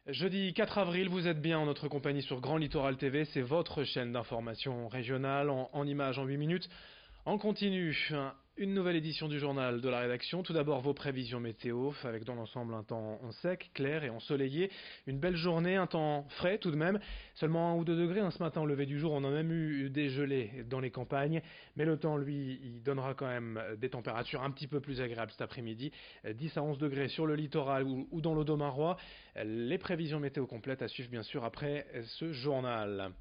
Jeudi 4 avril, vous êtes bien en notre compagnie sur Grand Littoral TV, c'est votre chaîne d'information régionale en images en 8 minutes. En continu, une nouvelle édition du journal de la rédaction. Tout d'abord vos prévisions météo, avec dans l'ensemble un temps sec, clair et ensoleillé. Une belle journée, un temps frais tout de même. Seulement 1 ou 2 degrés ce matin au lever du jour. On a même eu des gelées dans les campagnes. Mais le temps, lui, il donnera quand même des températures un petit peu plus agréables cet après-midi. 10 à 11 degrés sur le littoral ou dans l'Audomarois. Les prévisions météo complètes à suivre bien sûr après ce journal.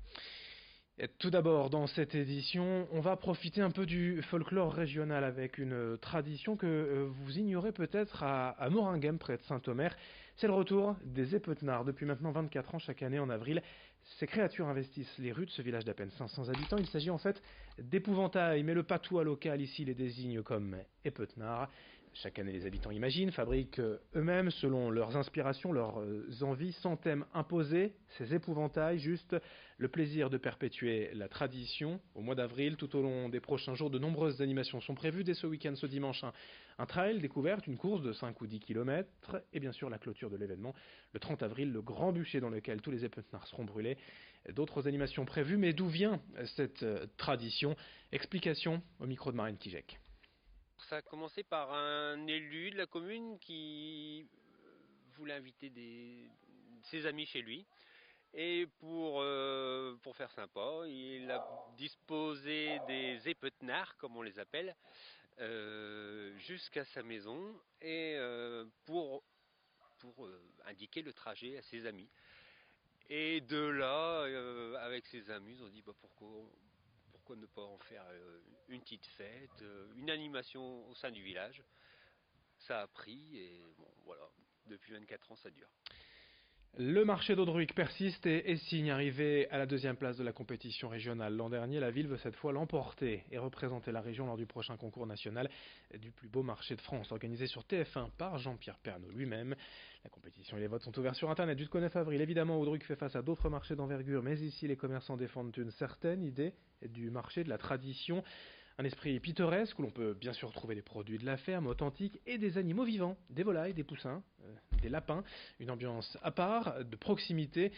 Tout d'abord, dans cette édition, on va profiter un peu du folklore régional avec une tradition que vous ignorez peut-être à Moringhem, près de Saint-Omer. C'est le retour des épetenards. Depuis maintenant 24 ans, chaque année en avril, ces créatures investissent les rues de ce village d'à peine 500 habitants. Il s'agit en fait d'épouvantails, mais le patois local ici les désigne comme épetenards. Chaque année, les habitants imaginent, fabriquent eux-mêmes, selon leurs inspirations, leurs envies, sans thème imposé, ces épouvantails, juste le plaisir de perpétuer la tradition. Au mois d'avril, tout au long des prochains jours, de nombreuses animations sont prévues. Dès ce week-end, ce dimanche, un trail découverte, une course de 5 ou 10 km, et bien sûr la clôture de l'événement, le 30 avril, le grand bûcher dans lequel tous les épetenards seront brûlés. D'autres animations prévues, mais d'où vient cette tradition? Explication au micro de Marine Kijek. Ça a commencé par un élu de la commune qui voulait inviter ses amis chez lui. Et pour faire sympa, il a disposé des épetenards, comme on les appelle, jusqu'à sa maison et pour indiquer le trajet à ses amis. Et de là, avec ses amis, ils ont dit pourquoi ne pas en faire une petite fête, une animation au sein du village. Ça a pris et bon voilà, depuis 24 ans ça dure. Le marché d'Audruic persiste et signe arrivé à la 2e place de la compétition régionale. L'an dernier, la ville veut cette fois l'emporter et représenter la région lors du prochain concours national du plus beau marché de France, organisé sur TF1 par Jean-Pierre Pernaut lui-même. La compétition et les votes sont ouverts sur Internet jusqu'au 9 avril. Évidemment, Audruic fait face à d'autres marchés d'envergure, mais ici, les commerçants défendent une certaine idée du marché de la tradition. Un esprit pittoresque où l'on peut bien sûr trouver des produits de la ferme authentiques et des animaux vivants, des volailles, des poussins, des lapins, une ambiance à part, de proximité.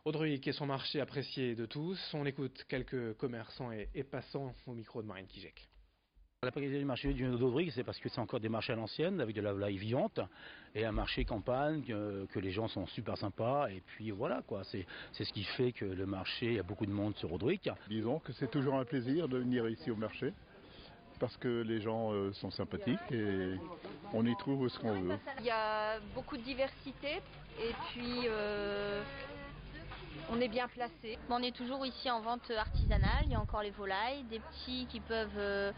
Audruic et son marché apprécié de tous. On écoute quelques commerçants et passants au micro de Marine Kijek. La qualité du marché du d'Audruic, c'est parce que c'est encore des marchés à l'ancienne, avec de la volaille vivante, et un marché campagne, que les gens sont super sympas, et puis voilà quoi, c'est ce qui fait que le marché, il y a beaucoup de monde sur Audruic. Disons que c'est toujours un plaisir de venir ici au marché, parce que les gens sont sympathiques et on y trouve ce qu'on veut. Il y a beaucoup de diversité, et puis on est bien placé. On est toujours ici en vente artisanale, il y a encore les volailles, des petits qui peuvent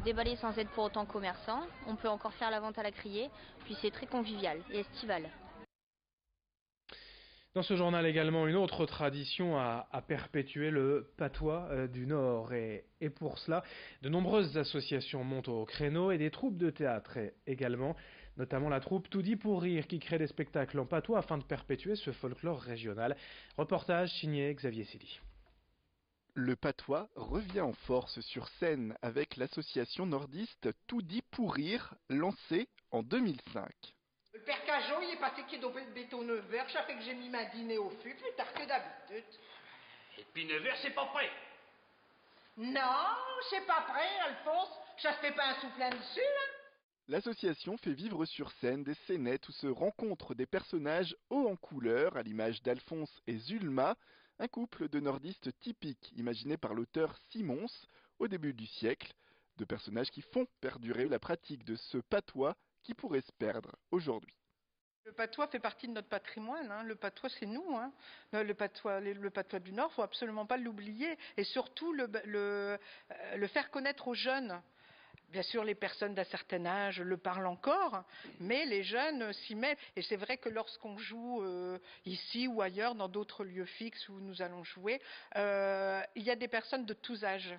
déballer sans être pour autant commerçants. On peut encore faire la vente à la criée, puis c'est très convivial et estival. Dans ce journal également, une autre tradition à perpétuer, le patois du Nord. Et pour cela, de nombreuses associations montent au créneau et des troupes de théâtre également, notamment la troupe Tout dit pour rire qui crée des spectacles en patois afin de perpétuer ce folklore régional. Reportage signé Xavier Sidi. Le patois revient en force sur scène avec l'association nordiste Tout dit pour rire, lancée en 2005. Le père Cajot, il est passé qui dopé le béton 9h, ça fait que j'ai mis ma dîner au fût plus tard que d'habitude. Et puis 9h, c'est pas prêt. Non, c'est pas prêt, Alphonse, ça se fait pas un souffle dessus, hein. L'association fait vivre sur scène des scénettes où se rencontrent des personnages hauts en couleur, à l'image d'Alphonse et Zulma, un couple de nordistes typiques imaginé par l'auteur Simons au début du siècle, de personnages qui font perdurer la pratique de ce patois qui pourrait se perdre aujourd'hui. Le patois fait partie de notre patrimoine, hein. Le patois c'est nous, hein. Le patois du Nord, faut absolument pas l'oublier et surtout le faire connaître aux jeunes. Bien sûr, les personnes d'un certain âge le parlent encore, mais les jeunes s'y mettent. Et c'est vrai que lorsqu'on joue ici ou ailleurs, dans d'autres lieux fixes où nous allons jouer, il y a des personnes de tous âges.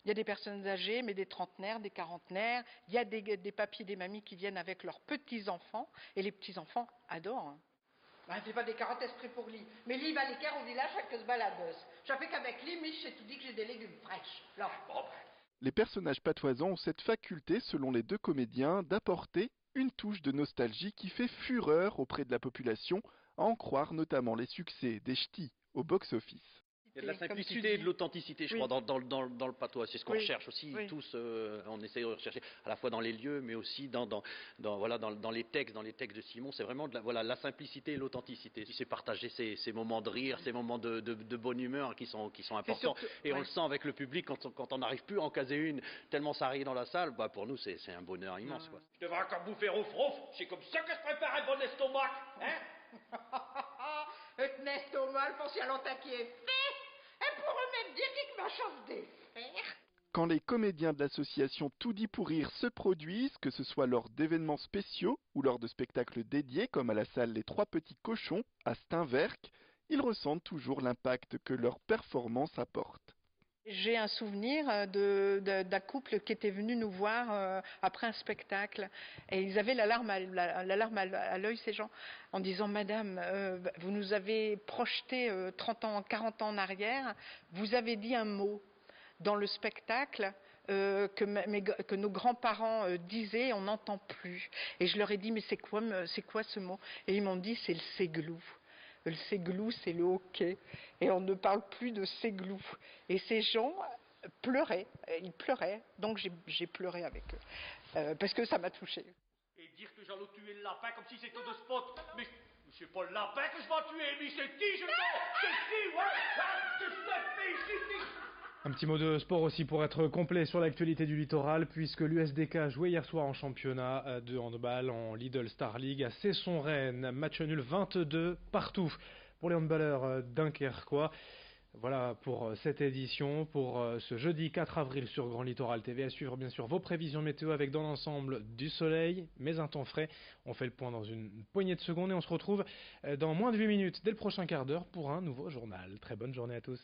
Il y a des personnes âgées, mais des trentenaires, des quarantenaires. Il y a des papis et des mamies qui viennent avec leurs petits-enfants. Et les petits-enfants adorent. Ben, c'est pas des carottes esprits pour lui. Mais lui, il va les faire au village avec ce baladeuse. Ça fait qu'avec lui, Mich, j'ai tout dit que j'ai des légumes fraîches. Là. Les personnages patoisans ont cette faculté, selon les deux comédiens, d'apporter une touche de nostalgie qui fait fureur auprès de la population, à en croire notamment les succès des ch'tis au box-office. Il y a de la simplicité et de l'authenticité, je crois, dans le patois. C'est ce qu'on recherche aussi tous. On essaie de rechercher à la fois dans les lieux, mais aussi dans les textes de Simon. C'est vraiment la simplicité et l'authenticité. C'est partager ces moments de rire, ces moments de bonne humeur qui sont importants. Et on le sent avec le public quand on n'arrive plus à en caser une, tellement ça rit dans la salle. Bah, pour nous, c'est un bonheur immense, quoi. Je devrais encore bouffer rouf-rouf. C'est comme ça que je prépare un bon estomac, hein? Un estomac, pour si à l'entendre qui est fait. Et pour eux-mêmes dire qu'ils me chance des fers. Quand les comédiens de l'association Tout dit pour rire se produisent, que ce soit lors d'événements spéciaux ou lors de spectacles dédiés comme à la salle Les Trois Petits Cochons à Steinwerk, ils ressentent toujours l'impact que leur performance apporte. J'ai un souvenir d'un couple qui était venu nous voir après un spectacle et ils avaient la larme à l'œil, ces gens, en disant « Madame, vous nous avez projeté 30 ans, 40 ans en arrière, vous avez dit un mot dans le spectacle que nos grands-parents disaient, on n'entend plus. » Et je leur ai dit « Mais c'est quoi ce mot ?» Et ils m'ont dit « C'est le séglou. » Le séglou, c'est le hockey. Et on ne parle plus de séglou. Et ces gens pleuraient. Ils pleuraient. Donc j'ai pleuré avec eux. Parce que ça m'a touchée. Et dire que j'allais tuer le lapin comme si c'était de spot. Mais c'est pas le lapin que je vais tuer, mais c'est qui, je sais. C'est qui, ouais. Un petit mot de sport aussi pour être complet sur l'actualité du littoral, puisque l'USDK a joué hier soir en championnat de handball en Lidl Star League à Cesson-Rennes. Match nul 22 partout pour les handballeurs dunkerquois. Voilà pour cette édition, pour ce jeudi 4 avril sur Grand Littoral TV. À suivre bien sûr vos prévisions météo avec dans l'ensemble du soleil, mais un temps frais. On fait le point dans une poignée de secondes et on se retrouve dans moins de 8 minutes dès le prochain quart d'heure pour un nouveau journal. Très bonne journée à tous.